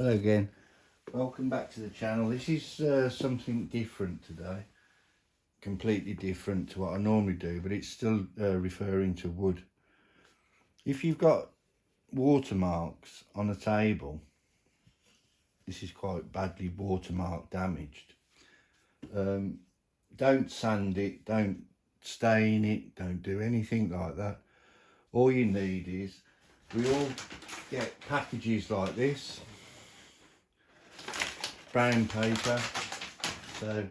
Hello again, welcome back to the channel. This is something different today, completely different to what I normally do, but it's still referring to wood. If you've got watermarks on a table, this is quite badly watermark damaged. Don't sand it, don't stain it, don't do anything like that. All you need is, we all get packages like this, brown paper. So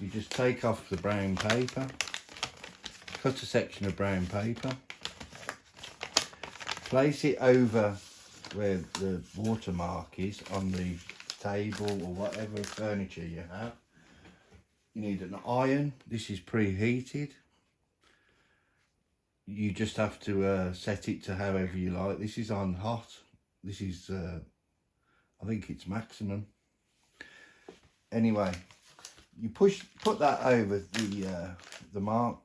you just take off the brown paper, cut a section of brown paper, place it over where the watermark is on the table or whatever furniture you have. You need an iron. This is preheated. You just have to set it to however you like. This is on hot. This is I think it's maximum. Anyway, you put that over the mark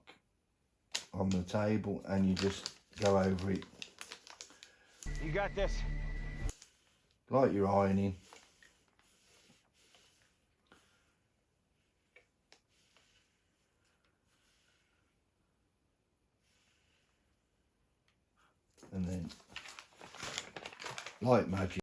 on the table and you just go over it. You got this. Like you're ironing. And then, like magic,